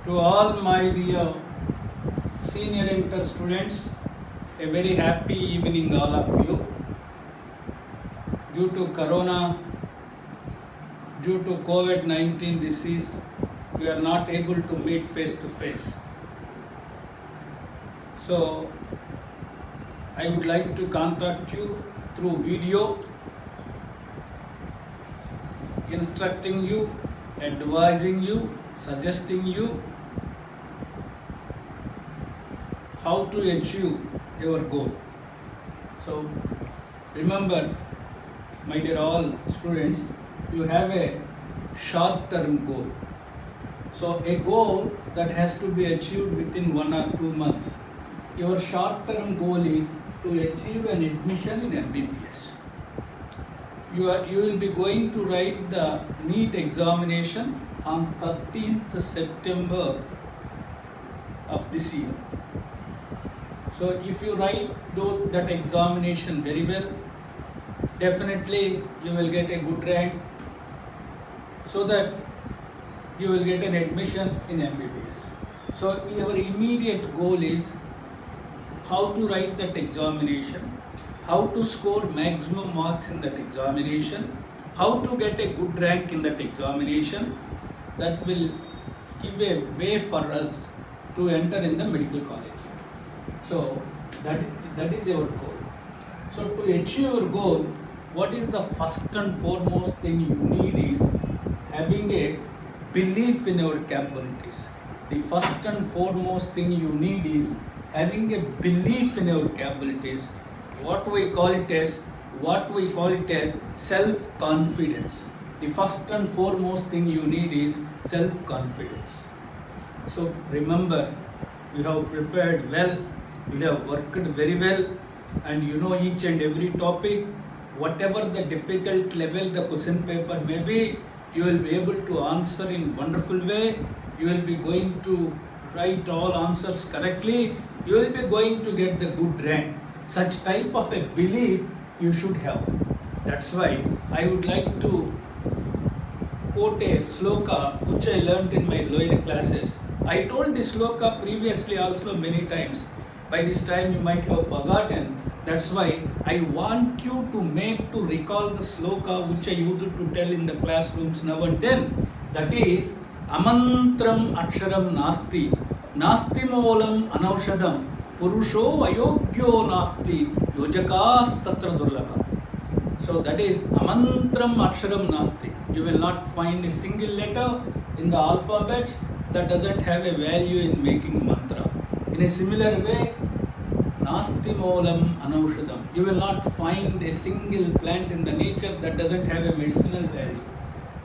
To all my dear senior inter students, a very happy evening all of you. Due to corona, due to COVID-19 disease, we are not able to meet face to face. So I would like to contact you through video, instructing you, advising you, suggesting you how to achieve your goal. So remember, my dear all students, you have a short-term goal. So a goal that has to be achieved within 1 or 2 months. Your short-term goal is to achieve an admission in MBBS. You will be going to write the NEET examination on 13th September of this year. So if you write that examination very well, definitely you will get a good rank, so that you will get an admission in MBBS. So your immediate goal is how to write that examination, how to score maximum marks in that examination, how to get a good rank in that examination. That will give a way for us to enter in the medical college. So that is your goal. So to achieve your goal, what is the first and foremost thing you need is having a belief in your capabilities. The first and foremost thing you need is having a belief in your capabilities. What we call it as self-confidence. The first and foremost thing you need is self-confidence. So remember, you have prepared well, you have worked very well, and you know each and every topic. Whatever the difficult level the question paper may be, you will be able to answer in wonderful way. You will be going to write all answers correctly. You will be going to get the good rank. Such type of a belief you should have. That's why I would like to quote a sloka which I learnt in my lower classes. I told this sloka previously also many times. By this time you might have forgotten. That's why I want you to recall the sloka which I used to tell in the classrooms now and then. That is, amantram aksharam nasti, nasti moolam anaushadam, purusho ayogyo nasti, yojakas tatra durlabha. So that is amantram aksharam nasti. You will not find a single letter in the alphabets that doesn't have a value in making mantra. In a similar way, nasti moolam anaushadam. You will not find a single plant in the nature that doesn't have a medicinal value.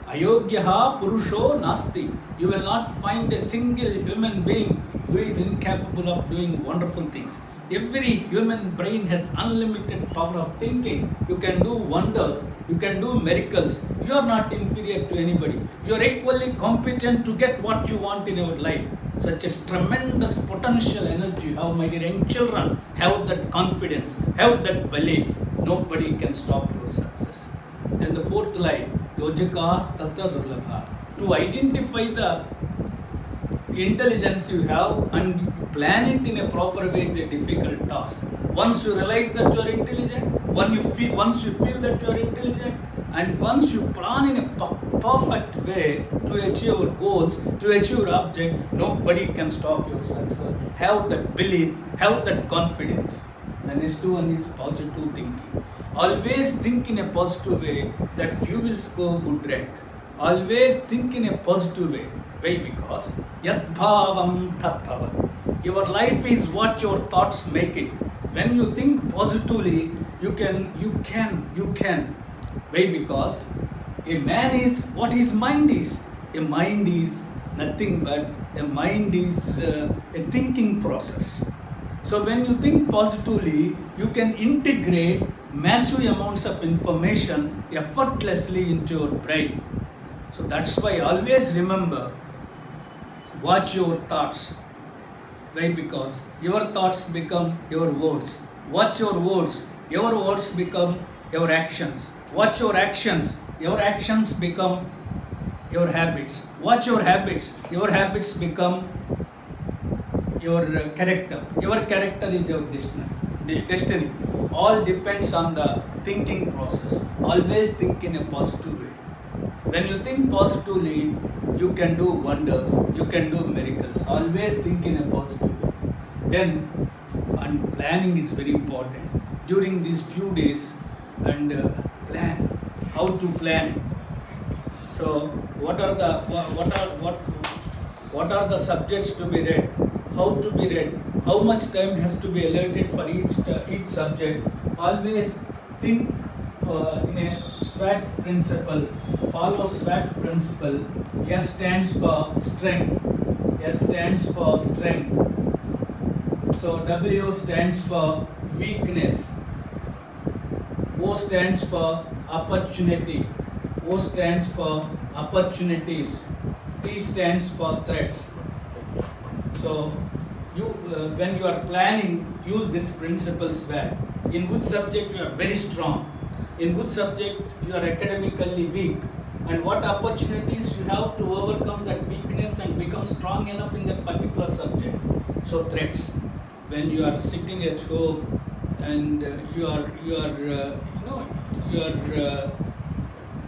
Ayogyaha purusho nasti. You will not find a single human being who is incapable of doing wonderful things. Every human brain has unlimited power of thinking. You can do wonders. You can do miracles. You are not inferior to anybody. You are equally competent to get what you want in your life. Such a tremendous potential energy. How, my dear young children, have that confidence, have that belief. Nobody can stop your success. Then the fourth line, yojakas tatra durlabha. To identify the intelligence you have and plan it in a proper way is a difficult task. Once you realize that you are intelligent, once you feel that you are intelligent, and once you plan in a perfect way to achieve your goals, to achieve your object, nobody can stop your success. Have that belief, have that confidence. The next one is positive thinking. Always think in a positive way that you will score good rank. Always think in a positive way. Why? Because yat bhavam tat bhavat. Your life is what your thoughts make it. When you think positively, you can. Why? Because a man is what his mind is. A mind is nothing but a mind is a thinking process. So when you think positively, you can integrate massive amounts of information effortlessly into your brain. So that's why always remember, watch your thoughts. Why? Because your thoughts become your words. Watch your words become your actions. Watch your actions become your habits. Watch your habits. Your habits become your character. Your character is your destiny. All depends on the thinking process. Always think in a positive way. When you think positively, you can do wonders. You can do miracles. Always think in a positive way. Then, and planning is very important. During these few days, and plan. How to plan? So, what are the subjects to be read? How to be read? How much time has to be allotted for each subject? Always think in a SWOT principle. Follow SWOT principle. S stands for strength. S stands for strength. So W stands for weakness. O stands for opportunity. O stands for opportunities. T stands for threats. So, when you are planning, use this principle SWOT. In which subject you are very strong, in which subject you are academically weak, and what opportunities you have to overcome that weakness and become strong enough in that particular subject. So, threats. When you are sitting at home and you are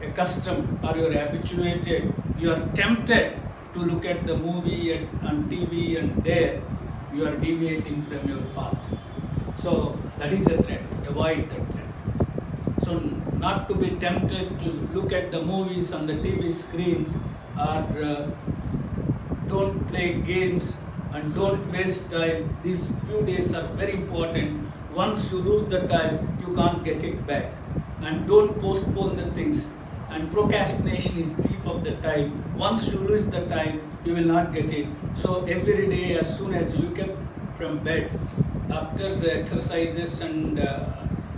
accustomed or you are habituated, you are tempted to look at the movie on TV, and there you are deviating from your path. So that is a threat. Avoid that threat. So not to be tempted to look at the movies on the TV screens, or don't play games and don't waste time. These few days are very important. Once you lose the time, you can't get it back. And don't postpone the things. And procrastination is thief of the time. Once you lose the time, you will not get it. So every day, as soon as you get from bed, after the exercises, and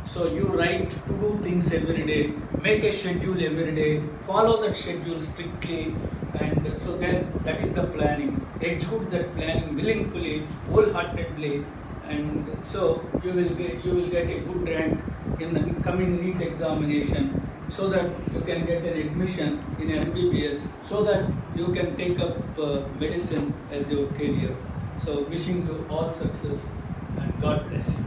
so you write to do things every day. Make a schedule every day. Follow that schedule strictly, and so then that is the planning. Execute that planning willingly, wholeheartedly, and so you will get a good rank in the coming NEET examination, so that you can get an admission in MBBS, so that you can take up medicine as your career. So wishing you all success, and God bless you.